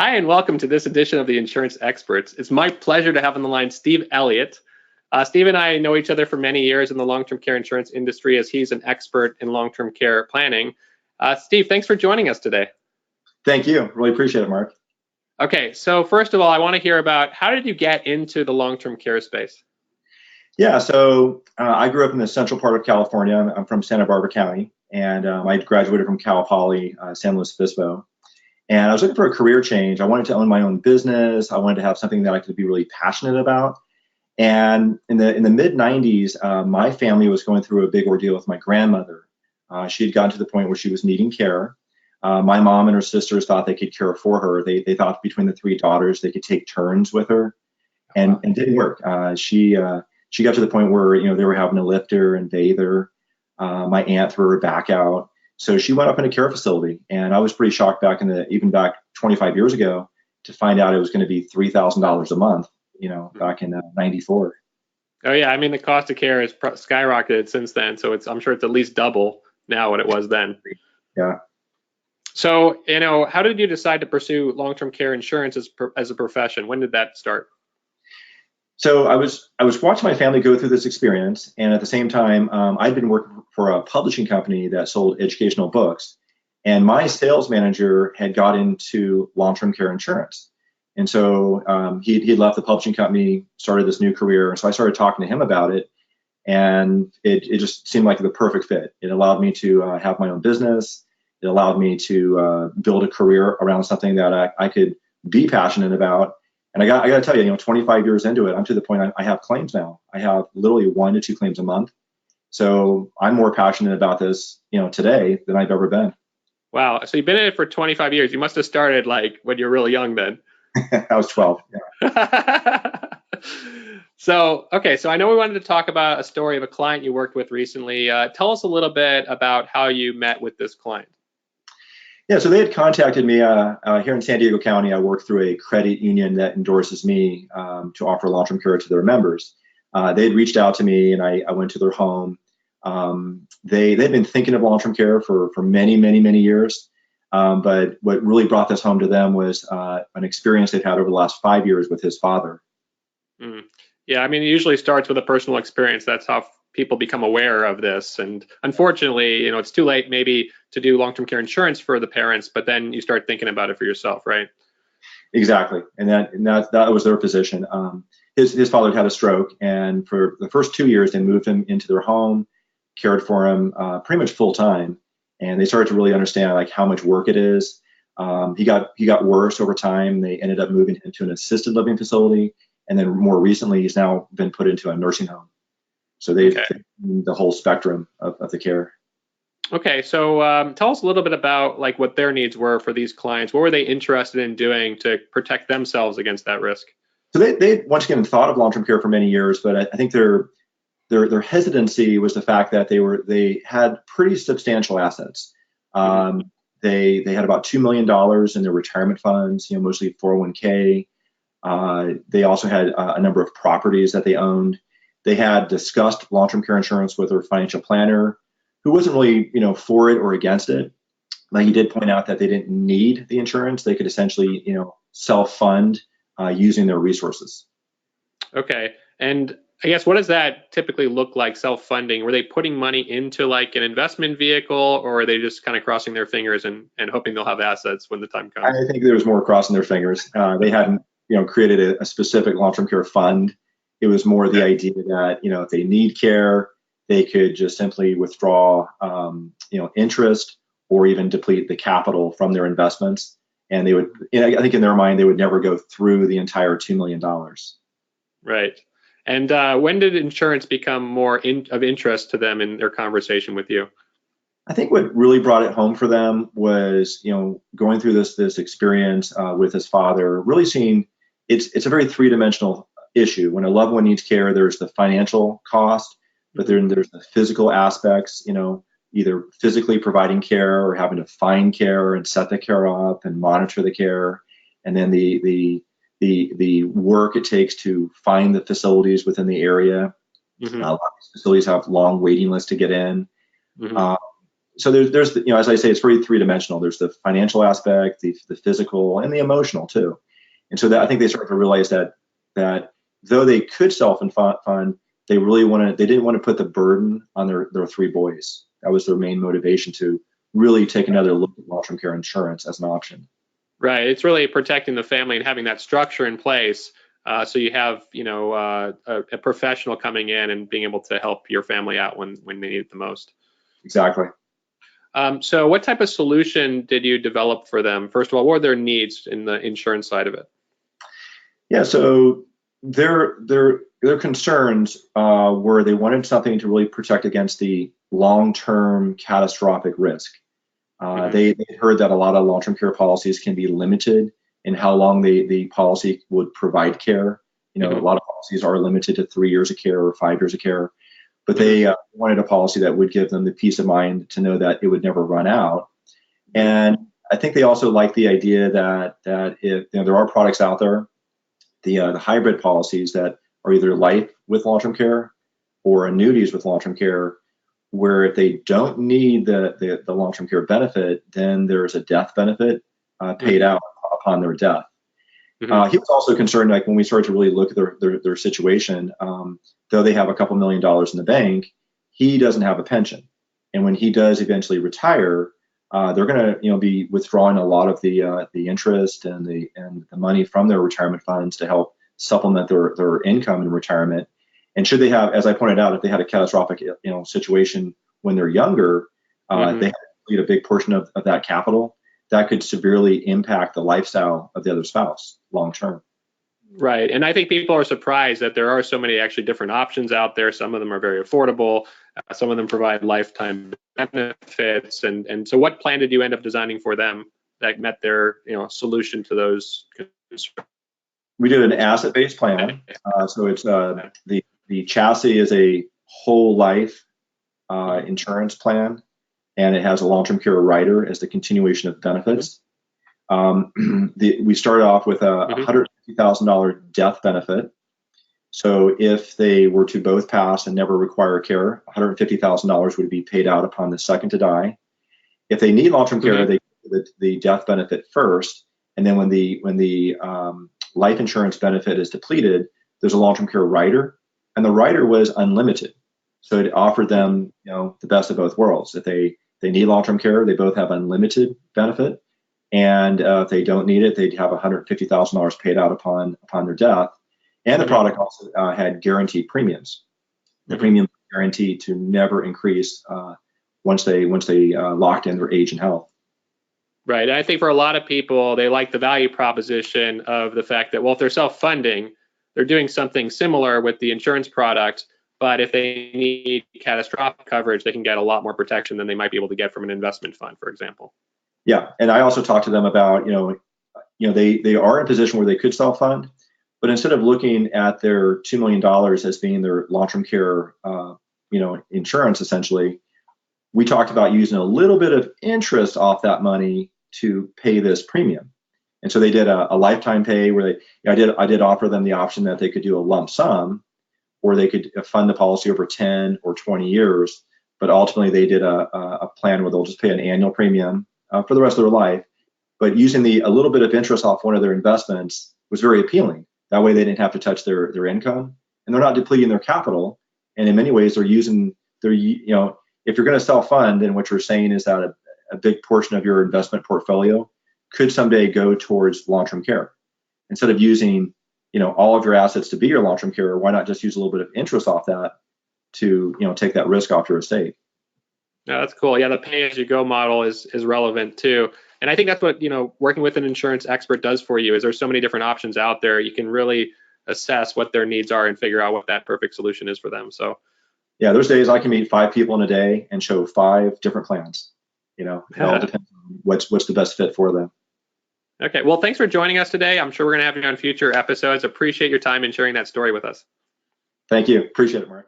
Hi, and welcome to this edition of the Insurance Experts. It's my pleasure to have on the line Steve Elliott. Steve and I know each other for many years in the long-term care insurance industry as he's an expert in long-term care planning. Steve, thanks for joining us today. Thank you. Really appreciate it, Mark. Okay, so first of all, I want to hear about how did you get into the long-term care space? Yeah, so I grew up in the central part of California. I'm from Santa Barbara County, and I graduated from Cal Poly, San Luis Obispo. And I was looking for a career change. I wanted to own my own business. I wanted to have something that I could be really passionate about. And in the mid 90s, my family was going through a big ordeal with my grandmother. She had gotten to the point where she was needing care. My mom and her sisters thought they could care for her. They thought between the three daughters they could take turns with her, and it didn't work. She got to the point where they were having to lift her and bathe her. My aunt threw her back out. So she went up in a care facility, and I was pretty shocked even back 25 years ago to find out it was going to be $3,000 a month, back in '94. Oh yeah, I mean the cost of care has skyrocketed since then, so I'm sure it's at least double now what it was then. Yeah. So how did you decide to pursue long-term care insurance as a profession? When did that start? So I was watching my family go through this experience, and at the same time, I'd been working for a publishing company that sold educational books, and my sales manager had got into long-term care insurance, and so he'd left the publishing company, started this new career, and so I started talking to him about it, and it just seemed like the perfect fit. It allowed me to have my own business. It allowed me to build a career around something that I could be passionate about. And I got to tell you, 25 years into it, I'm to the point I have claims now. I have literally 1 to 2 claims a month. So I'm more passionate about this, today than I've ever been. Wow. So you've been in it for 25 years. You must have started like when you're really young then. I was 12. Yeah. So I know we wanted to talk about a story of a client you worked with recently. Tell us a little bit about how you met with this client. Yeah, so they had contacted me here in San Diego County. I work through a credit union that endorses me to offer long-term care to their members. They had reached out to me, and I went to their home. They'd been thinking of long-term care for many, many, many years. But what really brought this home to them was an experience they've had over the last 5 years with his father. Mm. Yeah, I mean, it usually starts with a personal experience. That's how people become aware of this. And unfortunately, it's too late maybe to do long-term care insurance for the parents, but then you start thinking about it for yourself, right? Exactly. And that was their position. His father had a stroke, and for the first 2 years, they moved him into their home, cared for him pretty much full time. And they started to really understand like how much work it is. He got worse over time. They ended up moving him to an assisted living facility. And then more recently, he's now been put into a nursing home. So they've taken the whole spectrum of the care. Okay, so tell us a little bit about like what their needs were for these clients. What were they interested in doing to protect themselves against that risk? So they once again thought of long-term care for many years, but I think their hesitancy was the fact that they had pretty substantial assets. They had about $2 million in their retirement funds, mostly 401k. They also had a number of properties that they owned. They had discussed long-term care insurance with their financial planner, who wasn't really, for it or against it. But he did point out that they didn't need the insurance. They could essentially, self-fund using their resources. Okay. And I guess what does that typically look like, self-funding? Were they putting money into like an investment vehicle, or are they just kind of crossing their fingers and hoping they'll have assets when the time comes? I think there was more crossing their fingers. They hadn't, created a specific long-term care fund. It was more the idea that, if they need care, they could just simply withdraw, interest or even deplete the capital from their investments. And they would, I think in their mind, they would never go through the entire $2 million. Right. And when did insurance become more of interest to them in their conversation with you? I think what really brought it home for them was, going through this experience with his father, really seeing it's a very three-dimensional issue. When a loved one needs care, there's the financial cost, but then there's the physical aspects, either physically providing care or having to find care and set the care up and monitor the care. And then the work it takes to find the facilities within the area. A lot of these facilities have long waiting lists to get in. so there's as I say, it's very three-dimensional. There's the financial aspect, the physical, and the emotional too. And so that I think they started to realize that though they could self-fund, they didn't want to put the burden on their three boys. That was their main motivation to really take another look at long-term care insurance as an option. Right. It's really protecting the family and having that structure in place. So you have, a professional coming in and being able to help your family out when they need it the most. Exactly. So what type of solution did you develop for them? First of all, what were their needs in the insurance side of it? Yeah. So their concerns were they wanted something to really protect against the long-term catastrophic risk. They heard that a lot of long-term care policies can be limited in how long the policy would provide care. A lot of policies are limited to 3 years of care or 5 years of care, but they wanted a policy that would give them the peace of mind to know that it would never run out. And I think they also like the idea that if there are products out there, the hybrid policies that are either life with long-term care or annuities with long-term care, where if they don't need the long-term care benefit, then there's a death benefit paid out upon their death. He was also concerned, like when we started to really look at their situation, though they have a couple $1 million in the bank, he doesn't have a pension. And when he does eventually retire, they're going to be withdrawing a lot of the interest and the money from their retirement funds to help supplement their income in retirement. And should they have, as I pointed out, if they had a catastrophic situation when they're younger, they have to complete a big portion of that capital. That could severely impact the lifestyle of the other spouse long term. Right. And I think people are surprised that there are so many actually different options out there. Some of them are very affordable. Some of them provide lifetime benefits. And so what plan did you end up designing for them that met their solution to those concerns? We did an asset-based plan. So it's the chassis is a whole life insurance plan, and it has a long-term care rider as the continuation of benefits. We started off with a $150,000 death benefit. So if they were to both pass and never require care, $150,000 would be paid out upon the second to die. If they need long-term care, they get the death benefit first, and then when the life insurance benefit is depleted, there's a long-term care rider, and the rider was unlimited. So it offered them, the best of both worlds. If they need long-term care, they both have unlimited benefit, and if they don't need it, they'd have $150,000 paid out upon their death. And the product also had guaranteed premiums. The premium guaranteed to never increase once they locked in their age and health. Right. And I think for a lot of people, they like the value proposition of the fact that, well, if they're self-funding, they're doing something similar with the insurance product. But if they need catastrophic coverage, they can get a lot more protection than they might be able to get from an investment fund, for example. Yeah. And I also talked to them about, they are in a position where they could self-fund, but instead of looking at their $2 million as being their long-term care, insurance, essentially, we talked about using a little bit of interest off that money to pay this premium. And so they did a lifetime pay where I did offer them the option that they could do a lump sum, or they could fund the policy over 10 or 20 years. But ultimately they did a plan where they'll just pay an annual premium for the rest of their life. But using a little bit of interest off one of their investments was very appealing. That way they didn't have to touch their income, and they're not depleting their capital. And in many ways if you're going to self-fund, then what you're saying is that a big portion of your investment portfolio could someday go towards long-term care. Instead of using, all of your assets to be your long-term care, why not just use a little bit of interest off that to, take that risk off your estate? Yeah, that's cool. Yeah, the pay-as-you-go model is relevant too. And I think that's what, working with an insurance expert does for you. Is there's so many different options out there. You can really assess what their needs are and figure out what that perfect solution is for them. So yeah, there's days I can meet 5 people in a day and show 5 different plans. It all depends on what's the best fit for them. Okay. Well, thanks for joining us today. I'm sure we're going to have you on future episodes. Appreciate your time and sharing that story with us. Thank you. Appreciate it, Mark.